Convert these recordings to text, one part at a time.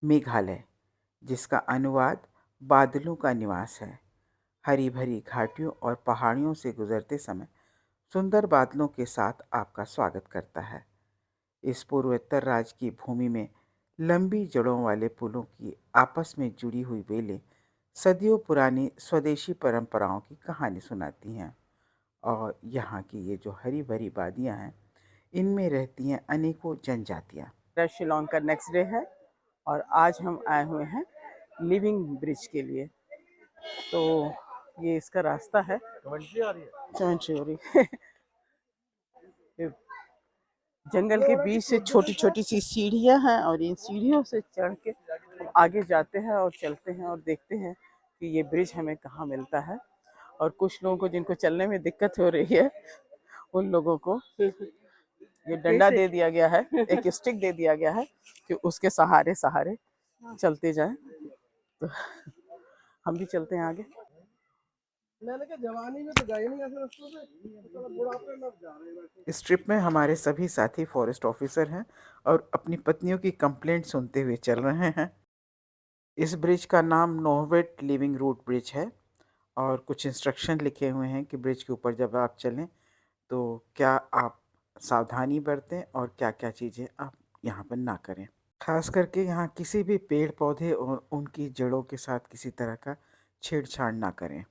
मेघालय, जिसका अनुवाद बादलों का निवास है, हरी भरी घाटियों और पहाड़ियों से गुजरते समय सुंदर बादलों के साथ आपका स्वागत करता है। इस पूर्वोत्तर राज्य की भूमि में लंबी जड़ों वाले पुलों की आपस में जुड़ी हुई बेलें सदियों पुरानी स्वदेशी परंपराओं की कहानी सुनाती हैं। और यहाँ की ये जो हरी भरी वादियाँ हैं, इनमें रहती हैं अनेकों जनजातियाँ। शिलोंग का नेक्स्ट डे है और आज हम आए हुए हैं लिविंग ब्रिज के लिए। तो ये इसका रास्ता है। चमनचूरी जंगल के बीच से छोटी छोटी सी सीढ़ियां हैं और इन सीढ़ियों से चढ़ के हम आगे जाते हैं और चलते हैं और देखते हैं कि ये ब्रिज हमें कहाँ मिलता है। और कुछ लोगों को जिनको चलने में दिक्कत हो रही है, उन लोगों को ये डंडा दे दिया गया है, एक स्टिक दे दिया गया है कि उसके सहारे सहारे चलते जाएं। तो हम भी चलते हैं आगे। मैंने कहा जवानी में तो गए नहीं ऐसे रास्तों पे, बुढ़ापे में जा रहे हैं। इस ट्रिप में हमारे सभी साथी फॉरेस्ट ऑफिसर हैं और अपनी पत्नियों की कंप्लेंट सुनते हुए चल रहे हैं। इस ब्रिज का नाम नोवेट लिविंग रूट ब्रिज है और कुछ इंस्ट्रक्शन लिखे हुए हैं कि ब्रिज के ऊपर जब आप चलें तो क्या आप सावधानी बरतें और क्या-क्या चीज़ें आप यहाँ पर ना करें। खास करके यहाँ किसी भी पेड़ पौधे और उनकी जड़ों के साथ किसी तरह का छेड़छाड़ ना करें।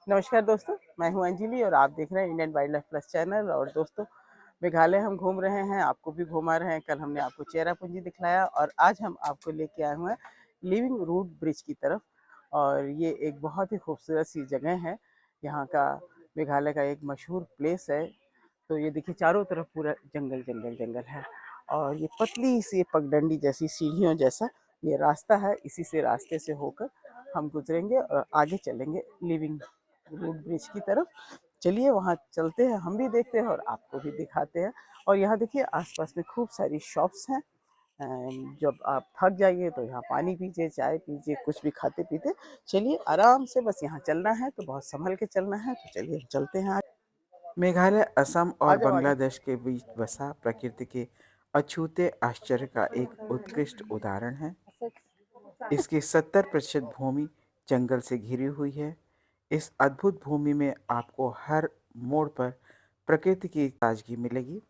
नमस्कार दोस्तों, मैं हूँ अंजलि और आप देख रहे हैं Indian wild life plus channel. और दोस्तों, मेघालय हम घूम रहे हैं, आपको भी घुमा रहे हैं। कल हमने आपको चेरापूंजी दिखलाया और आज हम आपको लेके आए हुए हैं लिविंग रूट ब्रिज की तरफ। और ये एक बहुत ही खूबसूरत सी जगह है, यहाँ का मेघालय का एक मशहूर प्लेस है। तो ये देखिए चारों तरफ पूरा जंगल जंगल जंगल है और ये पतली सी पगडंडी जैसी सीढ़ियों जैसा ये रास्ता है। इसी से रास्ते से होकर हम गुजरेंगे और आगे चलेंगे लिविंग रूट ब्रिज की तरफ। चलिए वहाँ चलते हैं, हम भी देखते हैं और आपको भी दिखाते हैं। और यहाँ देखिए आसपास में खूब सारी शॉप्स हैं। जब आप थक जाइए तो यहाँ पानी पीजिए, चाय पीजिए, कुछ भी खाते पीते चलिए आराम से। बस यहाँ चलना है तो बहुत संभल के चलना है। तो चलिए चलते हैं। मेघालय असम और बांग्लादेश के बीच बसा प्रकृति के अछूते आश्चर्य का एक उत्कृष्ट उदाहरण है। इसकी 70% भूमि जंगल से घिरी हुई है। इस अद्भुत भूमि में आपको हर मोड़ पर प्रकृति की ताजगी मिलेगी।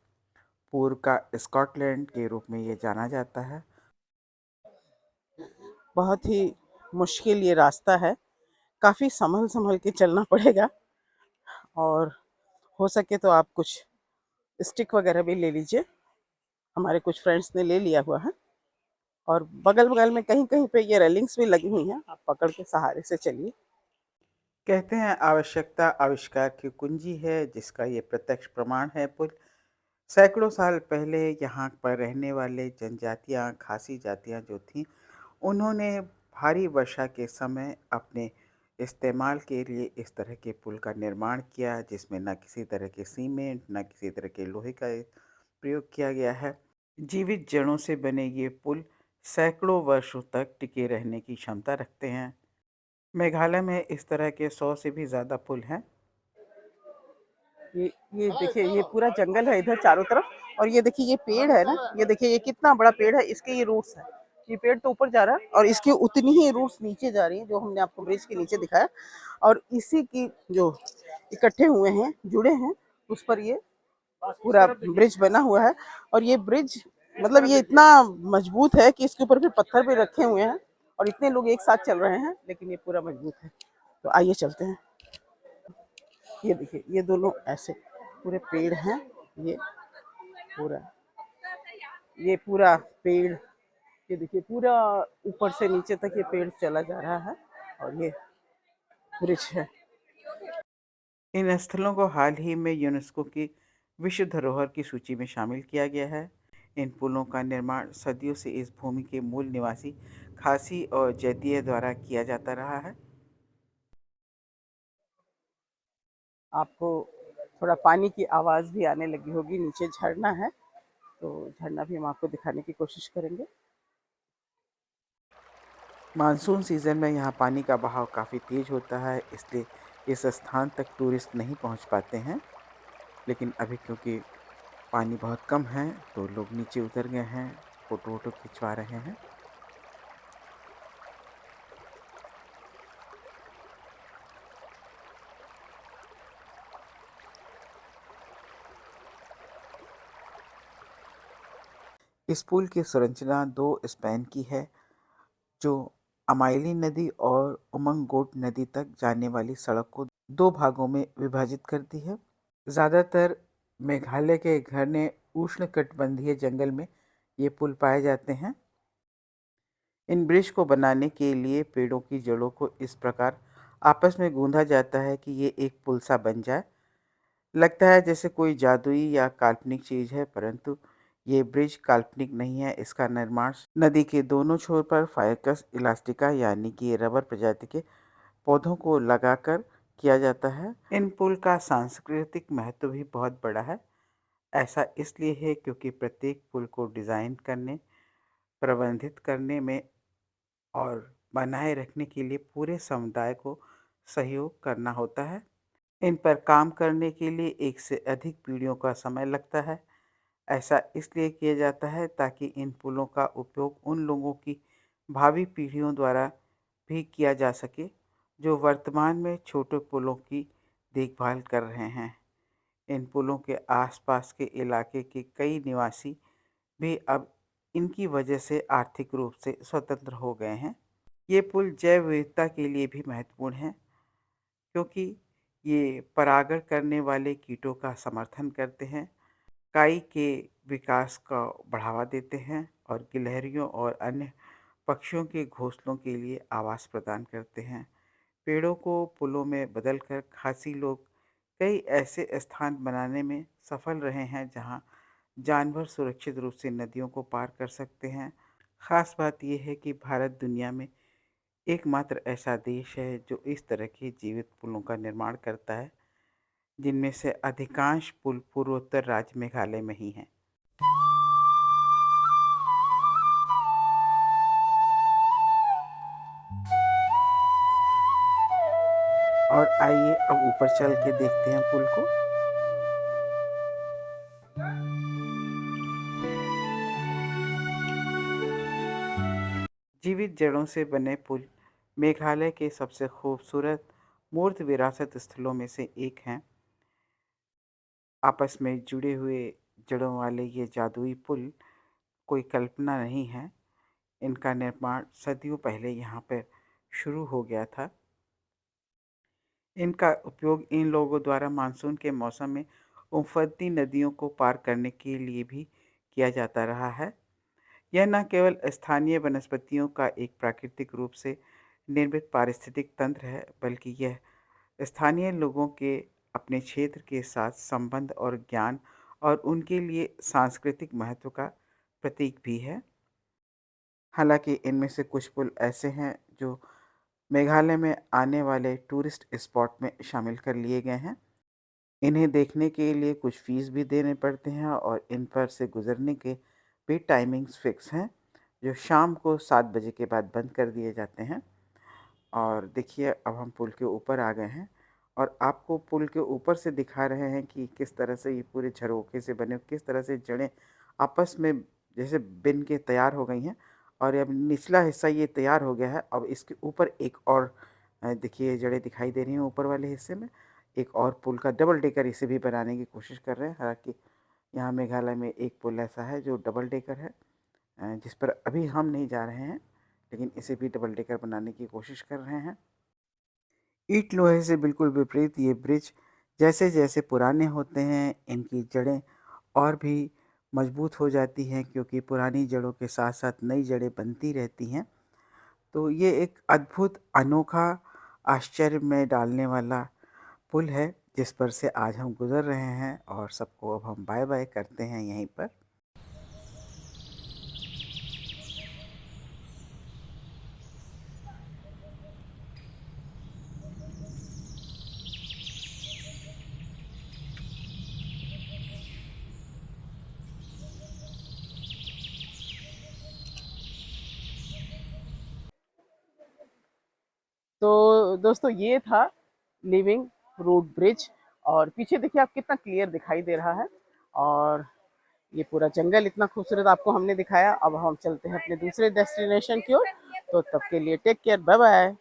पूर्व का स्कॉटलैंड के रूप में ये जाना जाता है। बहुत ही मुश्किल ये रास्ता है, काफ़ी संभल संभल के चलना पड़ेगा। और हो सके तो आप कुछ स्टिक वगैरह भी ले लीजिए, हमारे कुछ फ्रेंड्स ने ले लिया हुआ है। और बगल बगल में कहीं कहीं पे ये रेलिंग्स भी लगी हुई हैं, आप पकड़ के सहारे से चलिए। कहते हैं आवश्यकता आविष्कार की कुंजी है, जिसका ये प्रत्यक्ष प्रमाण है पुल। सैकड़ों साल पहले यहाँ पर रहने वाले जनजातियाँ, खासी जातियाँ जो थीं, उन्होंने भारी वर्षा के समय अपने इस्तेमाल के लिए इस तरह के पुल का निर्माण किया, जिसमें न किसी तरह के सीमेंट, न किसी तरह के लोहे का प्रयोग किया गया है। जीवित जड़ों से बने ये पुल सैकड़ों वर्षों तक टिके रहने की क्षमता रखते हैं। मेघालय में इस तरह के 100 से भी ज़्यादा पुल हैं। ये देखिए ये पूरा जंगल है इधर चारों तरफ। और ये देखिए ये पेड़ है ना, ये देखिए ये कितना बड़ा पेड़ है, इसके ये रूट्स है। ये पेड़ तो ऊपर जा रहा है और इसकी उतनी ही रूट्स नीचे जा रही है जो हमने आपको ब्रिज के नीचे दिखाया। और इसी की जो इकट्ठे हुए हैं, जुड़े हैं, उस पर ये पूरा ब्रिज बना हुआ है। और ये ब्रिज मतलब ये इतना मजबूत है कि इसके ऊपर फिर पत्थर भी रखे हुए हैं और इतने लोग एक साथ चल रहे हैं, लेकिन ये पूरा मजबूत है। तो आइए चलते हैं। ये देखिए ये दोनों ऐसे पूरे पेड़ हैं। ये पूरा ये पूरा पेड़, ये देखिए पूरा ऊपर से नीचे तक ये पेड़ चला जा रहा है और ये ब्रिज है। इन स्थलों को हाल ही में यूनेस्को की विश्व धरोहर की सूची में शामिल किया गया है। इन पुलों का निर्माण सदियों से इस भूमि के मूल निवासी खासी और जैतिया द्वारा किया जाता रहा है। आपको थोड़ा पानी की आवाज़ भी आने लगी होगी, नीचे झरना है, तो झरना भी हम आपको दिखाने की कोशिश करेंगे। मानसून सीज़न में यहाँ पानी का बहाव काफ़ी तेज़ होता है, इसलिए इस स्थान तक टूरिस्ट नहीं पहुँच पाते हैं। लेकिन अभी क्योंकि पानी बहुत कम है तो लोग नीचे उतर गए हैं, फ़ोटो वोटो खिंचवा रहे हैं। इस पुल की संरचना दो स्पैन की है, जो अमाइली नदी और उमंगोट नदी तक जाने वाली सड़क को दो भागों में विभाजित करती है। ज़्यादातर मेघालय के घने उष्णकटिबंधीय जंगल में ये पुल पाए जाते हैं। इन ब्रिज को बनाने के लिए पेड़ों की जड़ों को इस प्रकार आपस में गूंथा जाता है कि ये एक पुल सा बन जाए। लगता है जैसे कोई जादुई या काल्पनिक चीज है, परंतु ये ब्रिज काल्पनिक नहीं है। इसका निर्माण नदी के दोनों छोर पर फाइकस इलास्टिका यानी कि रबर प्रजाति के पौधों को लगाकर किया जाता है। इन पुल का सांस्कृतिक महत्व भी बहुत बड़ा है। ऐसा इसलिए है क्योंकि प्रत्येक पुल को डिज़ाइन करने, प्रबंधित करने में और बनाए रखने के लिए पूरे समुदाय को सहयोग करना होता है। इन पर काम करने के लिए एक से अधिक पीढ़ियों का समय लगता है। ऐसा इसलिए किया जाता है ताकि इन पुलों का उपयोग उन लोगों की भावी पीढ़ियों द्वारा भी किया जा सके जो वर्तमान में छोटे पुलों की देखभाल कर रहे हैं। इन पुलों के आसपास के इलाके के कई निवासी भी अब इनकी वजह से आर्थिक रूप से स्वतंत्र हो गए हैं। ये पुल जैव विविधता के लिए भी महत्वपूर्ण है, क्योंकि ये परागण करने वाले कीटों का समर्थन करते हैं, काई के विकास का बढ़ावा देते हैं और गिलहरियों और अन्य पक्षियों के घोंसलों के लिए आवास प्रदान करते हैं। पेड़ों को पुलों में बदलकर खासी लोग कई ऐसे स्थान बनाने में सफल रहे हैं जहां जानवर सुरक्षित रूप से नदियों को पार कर सकते हैं। खास बात यह है कि भारत दुनिया में एकमात्र ऐसा देश है जो इस तरह के जीवित पुलों का निर्माण करता है, जिनमें से अधिकांश पुल पूर्वोत्तर राज्य मेघालय में ही हैं। और आइए अब ऊपर चल के देखते हैं पुल को। जीवित जड़ों से बने पुल मेघालय के सबसे खूबसूरत मूर्त विरासत स्थलों में से एक हैं। आपस में जुड़े हुए जड़ों वाले ये जादुई पुल कोई कल्पना नहीं है। इनका निर्माण सदियों पहले यहाँ पर शुरू हो गया था। इनका उपयोग इन लोगों द्वारा मानसून के मौसम में उफनती नदियों को पार करने के लिए भी किया जाता रहा है। यह न केवल स्थानीय वनस्पतियों का एक प्राकृतिक रूप से निर्मित पारिस्थितिक तंत्र है, बल्कि यह स्थानीय लोगों के अपने क्षेत्र के साथ संबंध और ज्ञान और उनके लिए सांस्कृतिक महत्व का प्रतीक भी है। हालांकि इनमें से कुछ पुल ऐसे हैं जो मेघालय में आने वाले टूरिस्ट स्पॉट में शामिल कर लिए गए हैं। इन्हें देखने के लिए कुछ फीस भी देने पड़ते हैं और इन पर से गुजरने के भी टाइमिंग्स फिक्स हैं, जो शाम को 7 बजे के बाद बंद कर दिए जाते हैं। और देखिए अब हम पुल के ऊपर आ गए हैं और आपको पुल के ऊपर से दिखा रहे हैं कि किस तरह से ये पूरे झरोखे से बने, किस तरह से जड़ें आपस में जैसे बिन के तैयार हो गई हैं। और अब निचला हिस्सा ये तैयार हो गया है। अब इसके ऊपर एक और देखिए जड़ें दिखाई दे रही हैं ऊपर वाले हिस्से में। एक और पुल का डबल डेकर इसे भी बनाने की कोशिश कर रहे हैं। हालांकि यहाँ मेघालय में एक पुल ऐसा है जो डबल डेकर है, जिस पर अभी हम नहीं जा रहे हैं, लेकिन इसे भी डबल डेकर बनाने की कोशिश कर रहे हैं। ईंट लोहे से बिल्कुल विपरीत ये ब्रिज जैसे जैसे पुराने होते हैं, इनकी जड़ें और भी मजबूत हो जाती हैं, क्योंकि पुरानी जड़ों के साथ साथ नई जड़ें बनती रहती हैं। तो ये एक अद्भुत, अनोखा, आश्चर्य में डालने वाला पुल है, जिस पर से आज हम गुजर रहे हैं। और सबको अब हम बाय बाय करते हैं यहीं पर। तो दोस्तों ये था लिविंग रूट ब्रिज। और पीछे देखिए आप कितना क्लियर दिखाई दे रहा है। और ये पूरा जंगल इतना खूबसूरत आपको हमने दिखाया। अब हम चलते हैं अपने दूसरे डेस्टिनेशन की ओर। तो तब के लिए टेक केयर, बाय बाय।